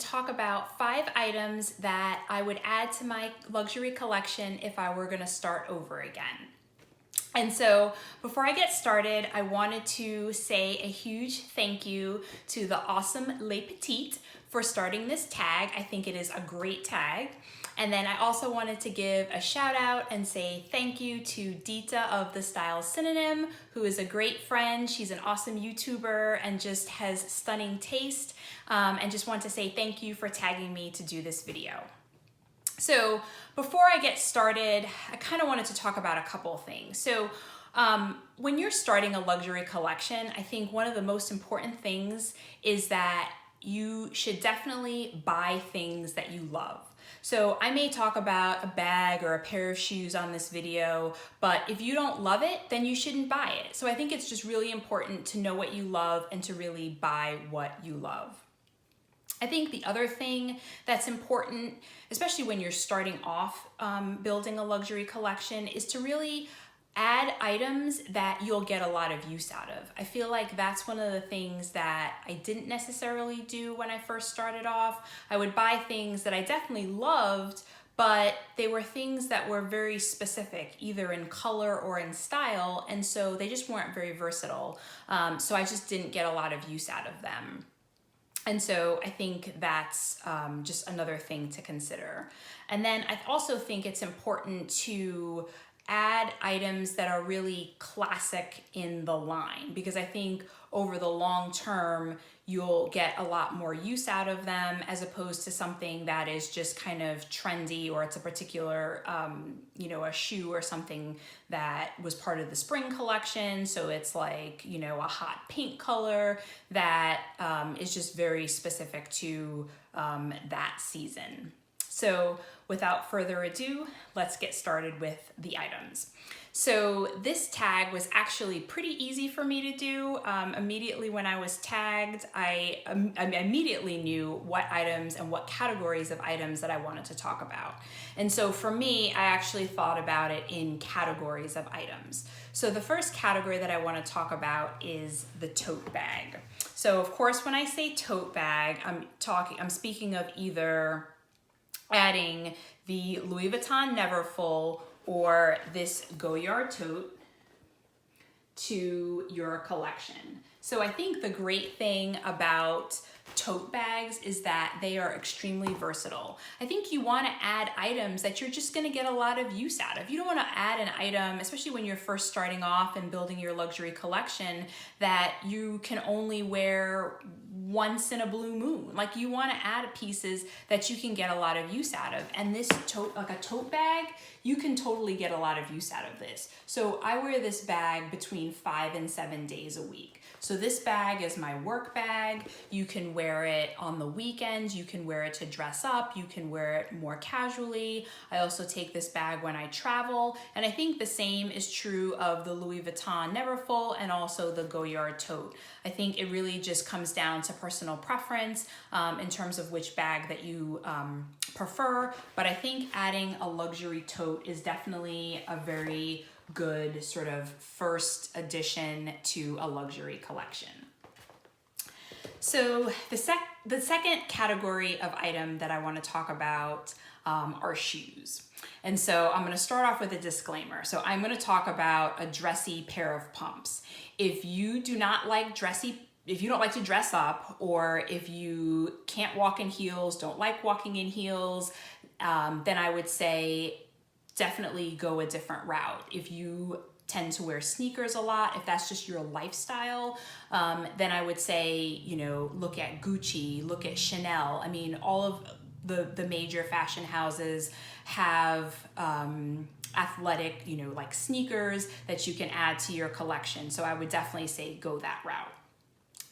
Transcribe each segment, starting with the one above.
talk about 5 items that I would add to my luxury collection if I were gonna start over again. And so before I get started, I wanted to say a huge thank you to the awesome Les Petites for starting this tag. I think it is a great tag. And then I also wanted to give a shout out and say thank you to Dita of The Style Synonym, who is a great friend. She's an awesome YouTuber and just has stunning taste. And just want to say thank you for tagging me to do this video. So before I get started, I kind of wanted to talk about a couple of things. So when you're starting a luxury collection, I think one of the most important things is that you should definitely buy things that you love. So I may talk about a bag or a pair of shoes on this video, but if you don't love it, then you shouldn't buy it. So I think it's just really important to know what you love and to really buy what you love. I think the other thing that's important, especially when you're starting off building a luxury collection, is to really add items that you'll get a lot of use out of. I feel like that's one of the things that I didn't necessarily do when I first started off. I would buy things that I definitely loved, but they were things that were very specific, either in color or in style, and so they just weren't very versatile. So I just didn't get a lot of use out of them. And so I think that's just another thing to consider. And then I also think it's important to add items that are really classic in the line, because I think over the long term, you'll get a lot more use out of them as opposed to something that is just kind of trendy, or it's a particular, a shoe or something that was part of the spring collection. So it's like, a hot pink color that is just very specific to that season. So without further ado, let's get started with the items. So this tag was actually pretty easy for me to do. Immediately when I was tagged, I immediately knew what items and what categories of items that I wanted to talk about. And so for me, I actually thought about it in categories of items. So the first category that I want to talk about is the tote bag. So of course, when I say tote bag, I'm speaking of either adding the Louis Vuitton Neverfull or this Goyard tote to your collection. So I think the great thing about tote bags is that they are extremely versatile. I think you want to add items that you're just going to get a lot of use out of. You don't want to add an item, especially when you're first starting off and building your luxury collection, that you can only wear once in a blue moon. Like, you want to add pieces that you can get a lot of use out of. And this tote, like a tote bag, you can totally get a lot of use out of this. So I wear this bag between 5 and 7 days a week. So this bag is my work bag. You can wear it on the weekends. You can wear it to dress up. You can wear it more casually. I also take this bag when I travel. And I think the same is true of the Louis Vuitton Neverfull and also the Goyard tote. I think it really just comes down to personal preference in terms of which bag that you prefer. But I think adding a luxury tote is definitely a very good sort of first addition to a luxury collection. So the second category of item that I want to talk about are shoes. And so I'm going to start off with a disclaimer. So I'm going to talk about a dressy pair of pumps. If you do not like if you don't like to dress up, or if you can't walk in heels, don't like walking in heels, then I would say definitely go a different route. If you tend to wear sneakers a lot, if that's just your lifestyle, then I would say, look at Gucci, look at Chanel. I mean, all of the major fashion houses have athletic, like sneakers that you can add to your collection. So I would definitely say go that route.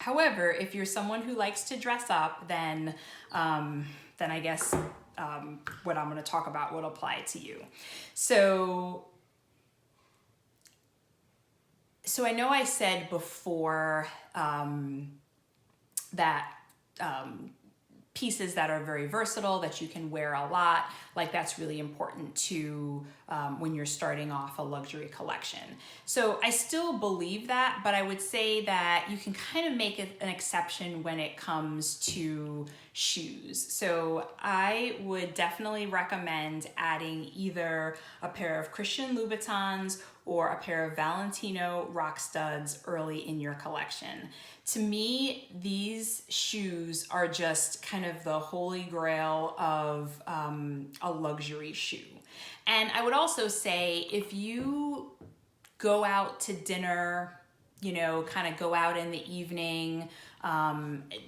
However, if you're someone who likes to dress up, then I guess what I'm going to talk about would apply to you. So I know I said before that pieces that are very versatile, that you can wear a lot, like that's really important to when you're starting off a luxury collection. So I still believe that, but I would say that you can kind of make it an exception when it comes to shoes. So I would definitely recommend adding either a pair of Christian Louboutins or a pair of Valentino rock studs early in your collection. To me, these shoes are just kind of the holy grail of a luxury shoe. And I would also say if you go out to dinner, you know, kind of go out in the evening,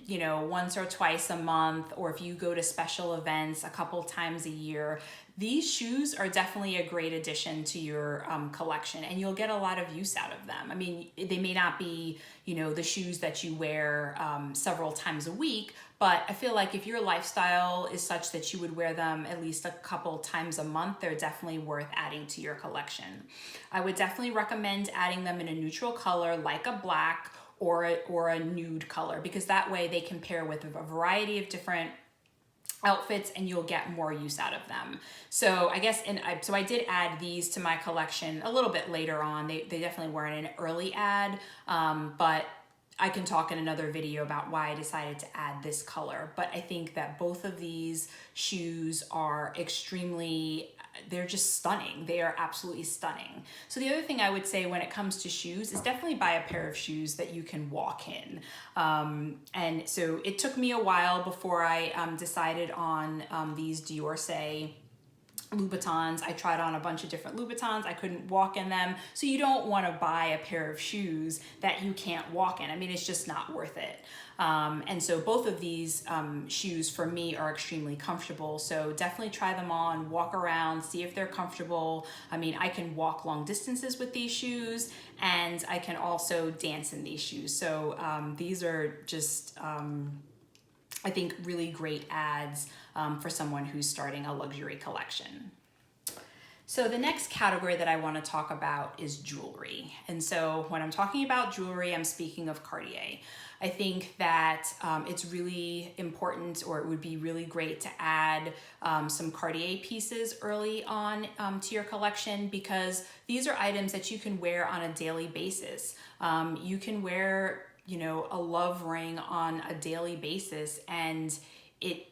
you know, once or twice a month, or if you go to special events a couple times a year, these shoes are definitely a great addition to your collection, and you'll get a lot of use out of them. I mean, they may not be, you know, the shoes that you wear several times a week, but I feel like if your lifestyle is such that you would wear them at least a couple times a month, they're definitely worth adding to your collection. I would definitely recommend adding them in a neutral color like a black or a nude color, because that way they can pair with a variety of different outfits and you'll get more use out of them. So I guess, so I did add these to my collection a little bit later on. They definitely weren't an early add, but I can talk in another video about why I decided to add this color. But I think that both of these shoes are they're just stunning. They are absolutely stunning. So the other thing I would say when it comes to shoes is definitely buy a pair of shoes that you can walk in. And so it took me a while before I decided on these D'Orsay Louboutins. I tried on a bunch of different Louboutins. I couldn't walk in them. So you don't want to buy a pair of shoes that you can't walk in. I mean, it's just not worth it. And so both of these shoes for me are extremely comfortable. So definitely try them on, walk around, see if they're comfortable. I mean, I can walk long distances with these shoes, and I can also dance in these shoes. So these are just, I think, really great ads for someone who's starting a luxury collection. So the next category that I want to talk about is jewelry. And so when I'm talking about jewelry, I'm speaking of Cartier. I think that it's really important, or it would be really great to add some Cartier pieces early on to your collection, because these are items that you can wear on a daily basis. You can wear, you know, a love ring on a daily basis, and it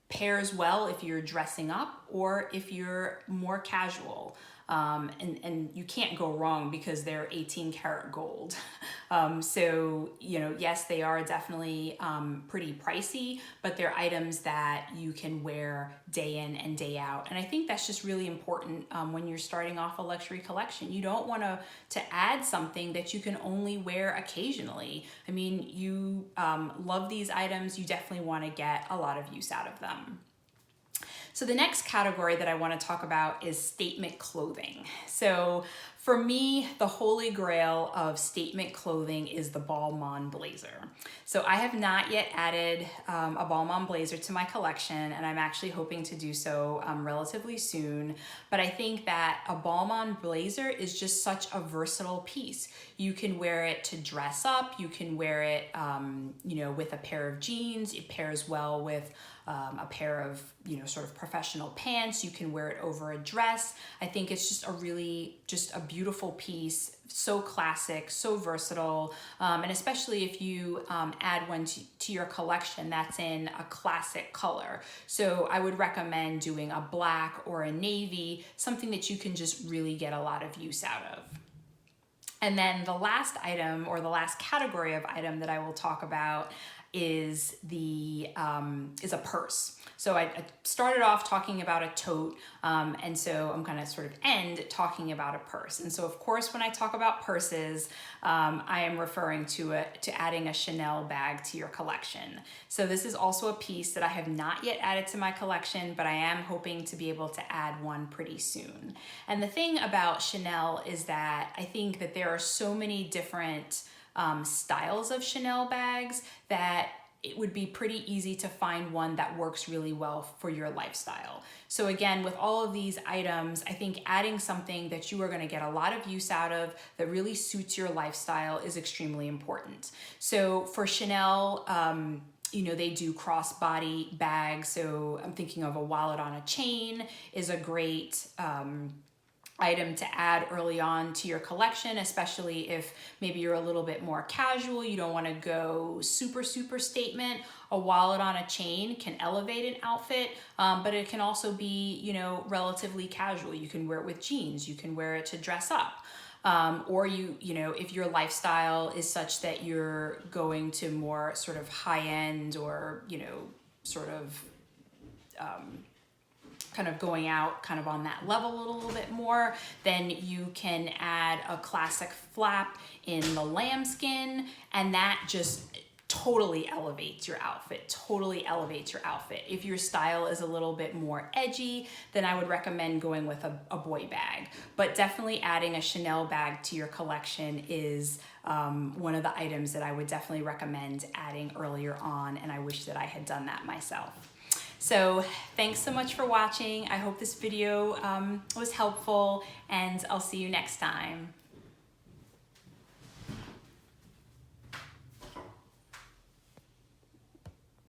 pairs well if you're dressing up or if you're more casual. And you can't go wrong because they're 18 karat gold. So, you know, yes, they are definitely pretty pricey, but they're items that you can wear day in and day out. And I think that's just really important when you're starting off a luxury collection. You don't want to add something that you can only wear occasionally. I mean, you love these items, you definitely want to get a lot of use out of them. So the next category that I want to talk about is statement clothing. So for me, the holy grail of statement clothing is the Balmain blazer. So I have not yet added a Balmain blazer to my collection, and I'm actually hoping to do so relatively soon. But I think that a Balmain blazer is just such a versatile piece. You can wear it to dress up. You can wear it, you know, with a pair of jeans. It pairs well with a pair of, you know, sort of professional pants. You can wear it over a dress. I think it's just a beautiful piece, so classic, so versatile, and especially if you add one to your collection that's in a classic color. So I would recommend doing a black or a navy, something that you can just really get a lot of use out of. And then the last item, or the last category of item that I will talk about, is a purse. So I started off talking about a tote, and so I'm going to sort of end talking about a purse. And so of course, when I talk about purses, I am referring to adding a Chanel bag to your collection. So this is also a piece that I have not yet added to my collection, but I am hoping to be able to add one pretty soon. And the thing about Chanel is that I think that there are so many different styles of Chanel bags that it would be pretty easy to find one that works really well for your lifestyle. So again, with all of these items, I think adding something that you are going to get a lot of use out of that really suits your lifestyle is extremely important. So for Chanel, you know, they do crossbody bags. So I'm thinking of a wallet on a chain is a great item to add early on to your collection, especially if maybe you're a little bit more casual, you don't want to go super statement. A wallet on a chain can elevate an outfit, but it can also be, you know, relatively casual. You can wear it with jeans, you can wear it to dress up. Or you know, if your lifestyle is such that you're going to more sort of high end, or, you know, sort of kind of going out kind of on that level a little bit more, then you can add a classic flap in the lambskin, and that just totally elevates your outfit, totally elevates your outfit. If your style is a little bit more edgy, then I would recommend going with a boy bag. But definitely adding a Chanel bag to your collection is one of the items that I would definitely recommend adding earlier on, and I wish that I had done that myself. So thanks so much for watching. I hope this video was helpful, and I'll see you next time.